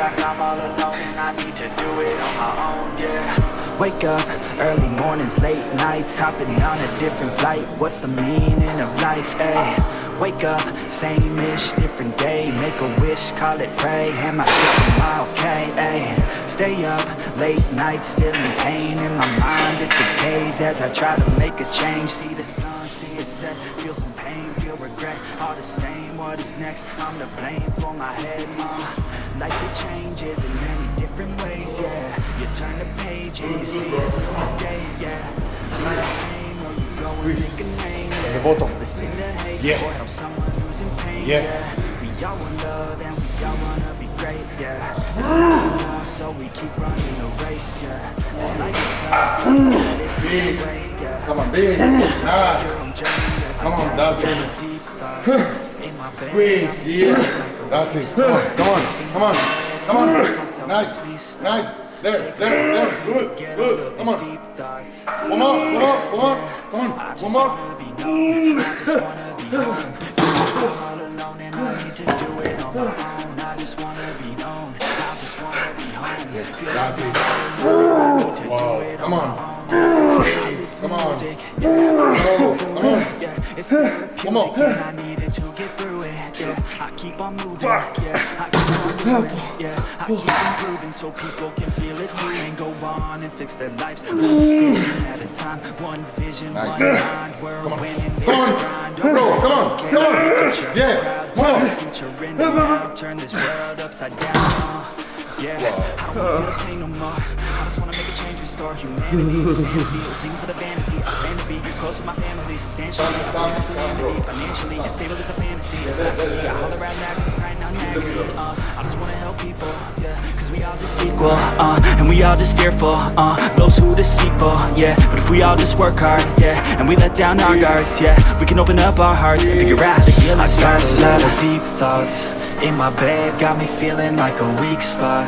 like I'm all alone and I need to do it on my own, yeah. Wake up, early mornings, late nights, hopping on a different flight. What's the meaning of life, ayy? Wake up, same-ish, different day. Make a wish, call it pray. Am I sick, am I okay, ayy? Stay up, late nights, still in pain. In my mind it decays as I try to make a change. See the sun, see it set, feel some pain, feel regret. All the same, what is next? I'm to blame for my head, life it changes in many different ways, yeah. You turn the page and you see it every day, yeah. Be the same or you go and pick a name, yeah. Listen to hate or help someone who's in pain, yeah. We all want love and we all wanna be great, yeah. It's not enough, so we keep running the race, yeah. This life is tough, let it be the way, yeah. Come on, big. Nice. Come on, that's it. Squeeze, yeah. That's it. Come on, come on, come on, come on. Nice, nice. There. Good, good. Come on. One more, one more, one more. Come on, one more. I just wanna be home. All alone and I need to do it on my own. I just wanna be known. I just wanna be home. Feel like I need to do it on my own. Come on. Come on. Yeah, it's therapeutic and I needed to get through it. Yeah, I keep on moving. Yeah, I keep on moving. Yeah, I keep improving so people can feel it too and go on and fix their lives. One decision at a time, one vision, one mind. We're winning this grind. Come on, come on. Yeah, come on. Future in the now, turn this world upside down. Yeah, I don't wanna feel pain no more. I just wanna make a change, restore humanity. Sanity, I was thinking for the vanity. I plan to be close to my family, substantially. I plan to calamity, financially. Stable, it's a fantasy, it's blasphemy. I haul around that, cause I'm crying out agony. I just wanna help people, yeah. Cause we all just equal, and we all just fearful, those who deceitful, yeah. But if we all just work hard, yeah, and we let down our guards, yeah, we can open up our hearts and figure out how to heal. I start a lot of deep thoughts in my bed, got me feeling like a weak spot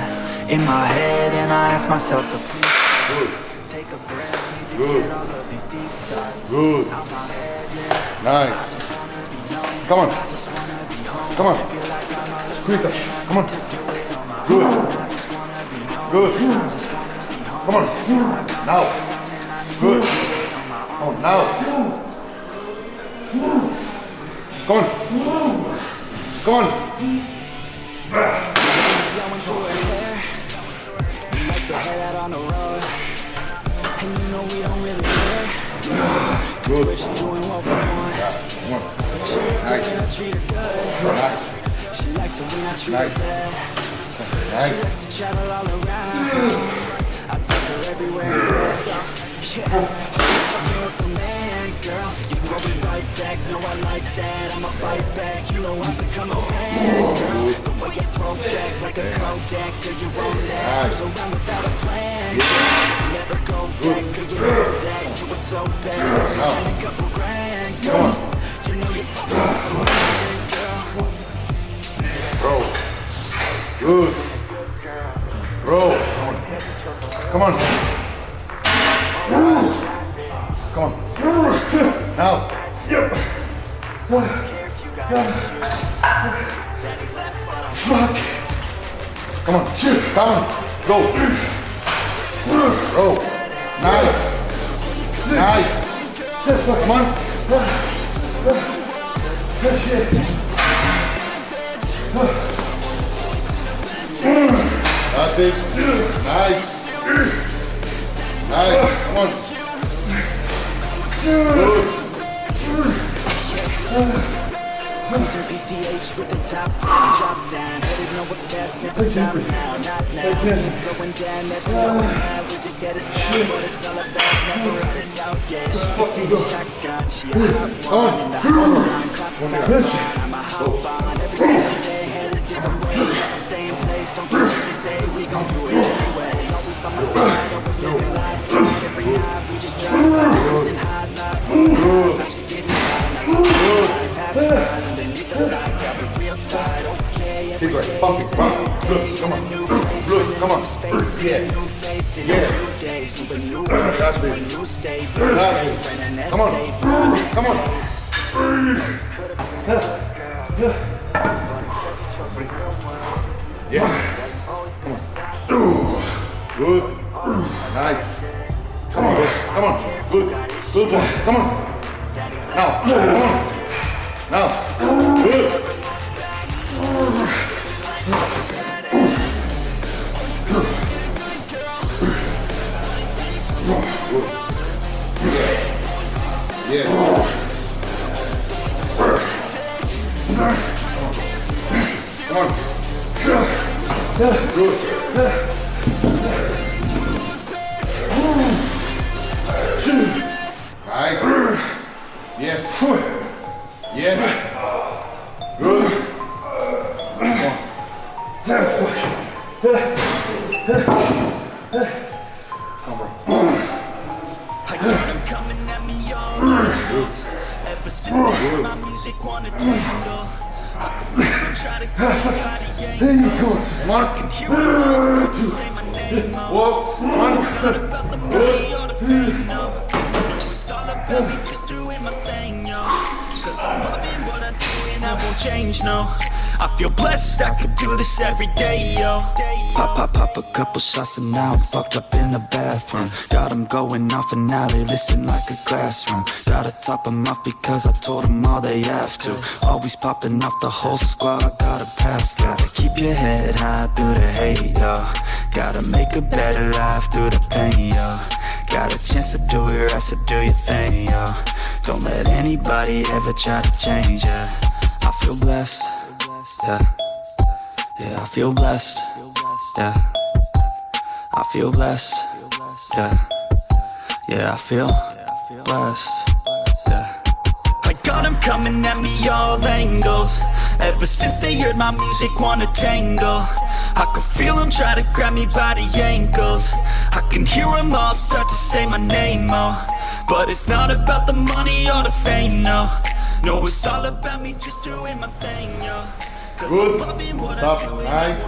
in my head, and I ask myself to please take a breath, need to get all of these deep thoughts out my head, yeah. Nice. I just wanna be known. Come on. I just wanna be home. Come on. I feel like I'm all Squeeze alone that. and I Come on. need to do it on my Good. own. I just wanna be known. Good. I just wanna be home. Come on. I feel like I'm Now. all alone and I need Good. to do it on my Come own. on, now. Come on. Come on. Going through it there. We like to head out on the road, and you know we don't really care. Cause Good. we're just doing what we want. Come on. She likes it when I treat her good. Nice. She likes it when I treat her Nice. bad. She Nice. likes to travel all around. I take her everywhere. Let's go. Yeah. Fucking with the man, girl. You throw me right back. No, I like that. I'ma fight back. You know I've become a fan, girl. The way you throw back like a Kodak. Girl, you roll that. Goes around without a plan. Never go back. Girl, you know that. You were so bad. Let's just spend a couple grand, girl. You know you're fucking with the man, girl. Bro. Good. Bro. Come on. Come on. Now. Yep. Fuck. Come on. Come on. Go. Bro. Nice. Nice. Come on. That's it. Nice. Nice. Come on. Good. Cruising PCH with the top down, drop down. Headed nowhere fast, never stop now, not now. We ain't slowing down, never going now. We just head aside, what it's all about, never out of doubt. Yeah, she can see the shotgun, she a hot one in the hot sun. Clock top on, I'm a hot on. Every single day, head a different way. Never stay in place, don't care what they say, we gon' do it anyway. Always by my side, overlooking life. Every night, we just drive by, cruising high life. Not just getting high, not just getting high. Pass by underneath the side, got it real tight. Okay, every day is a new day. Come on. In a new place, Good. in a Come on. new space, in a new face, in a Yeah. new days, move a new way, That's to a it. new state, That's it. Come on. Come on. Yeah. Good. Nice. Come on, girl. Come on. Good. Good one. Come on. Now. Come on. Now. Good. Yes. Come on. Good. Nice. Yes. Yes. Good. Come on. I got them coming at me all angles. Ever since they heard my music, wanna tangle. I can feel them try to grab me by the ankles. I can hear them all start to say my name. Whoa. Come on. It's not about the money or the fame, no. It's all about me just doing my thing, yo. Cause I'm loving what I do and I won't change, no. I feel blessed, I could do this every day, yo. Pop a couple shots and now I'm fucked up in the bathroom. Got them going off and now they listen like a classroom. Gotta top them off because I told them all they have to. Always popping off the whole squad, I gotta pass. Gotta keep your head high through the hate, yo. Gotta make a better life through the pain, yo. Got a chance to do it right, so do your thing, yo. Don't let anybody ever try to change, yeah. I feel blessed, yeah. Yeah, I feel blessed, yeah. I feel blessed, yeah. Yeah, I feel blessed, yeah. I got them coming at me all angles. Ever since they heard my music, wanna tangle. I can feel them try to grab me by the ankles. I can hear them all start to say my name, oh. But it's not about the money or the fame, no. No, it's all about me just doing my thing, yo. Good. Stop. Nice.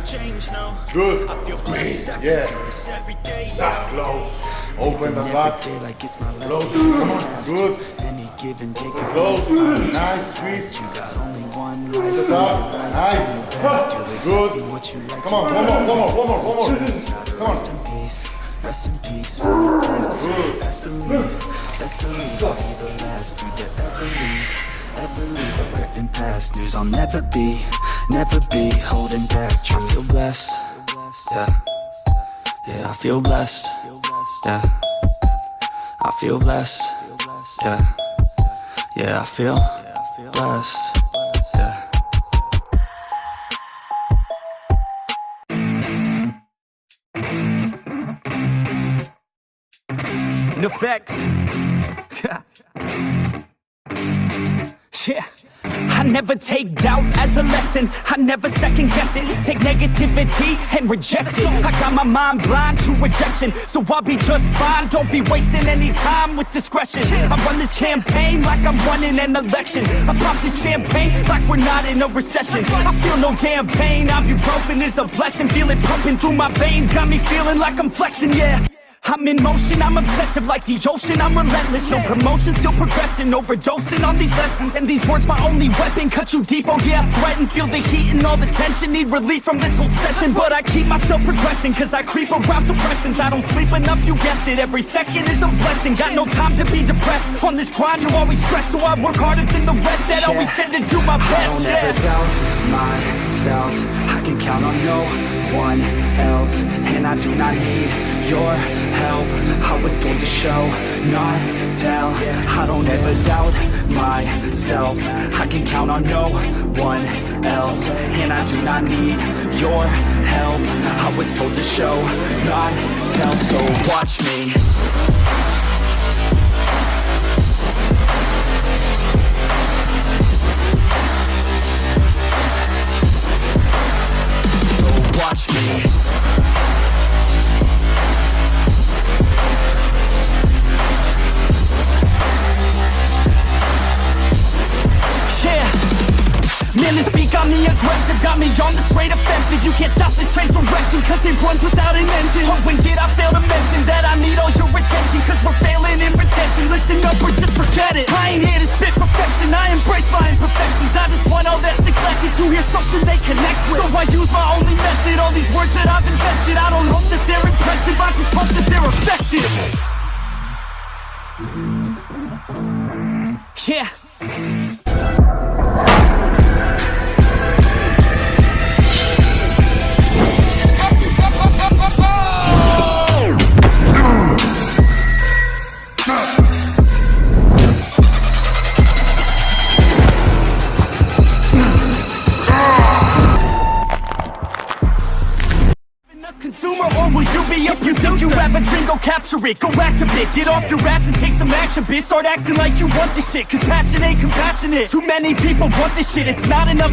Good. Squeeze. Yeah. Stop. Close. Open the back. Close. Come on. Good. Close. Nice. Squeeze. Stop. Nice. Good. Come on. One more. Come on. Rest in peace. Good. Let's believe I'll be the last you to ever leave. Regretting past news, I'll never be holding back truth. I feel blessed, yeah. Yeah, I feel blessed, yeah. I feel blessed, yeah. Yeah, I feel blessed, yeah. No facts. Yeah. I never take doubt as a lesson. I never second guess it. Take negativity and reject it. I got my mind blind to rejection, so I'll be just fine. Don't be wasting any time with discretion. I run this campaign like I'm running an election. I pop this champagne like we're not in a recession. I feel no damn pain. Ibuprofen is a blessing. Feel it pumping through my veins. Got me feeling like I'm flexing, yeah. I'm in motion, I'm obsessive like the ocean, I'm relentless. No promotion, still progressing, overdosing on these lessons. And these words my only weapon, cut you deep, oh yeah, I threaten. Feel the heat and all the tension, need relief from this whole session. But I keep myself progressing, cause I creep around suppressants. I don't sleep enough, you guessed it, every second is a blessing. Got no time to be depressed, on this grind you always stress. So I work harder than the rest, that always said to do my best. I don't ever doubt myself, I can count on no one else. And I do not need your help, I was told to show, not tell. I don't ever doubt myself, I can count on no one else. And I do not need your help, I was told to show, not tell. So watch me. Watch me. Yeah, man, this beat got me aggressive, got me on the straight offensive. You can't stop this train direction, cause it runs without an engine. Oh, when did I fail to mention that I need all your attention? Cause we're failing in retention, listen up or just forget it. I ain't here to spit perfection, I embrace my imperfections. I just want all that's neglected to hear something they connect with. So I use my only method, all these words that I've invested. I don't hope that they're impressive, I just hope that they're effective. Yeah. Consumer, or will you be a producer? If you think you have a dream, go capture it, go activate. Get off your ass and take some action, bitch. Start acting like you want this shit, cause passion ain't compassionate. Too many people want this shit, it's not enough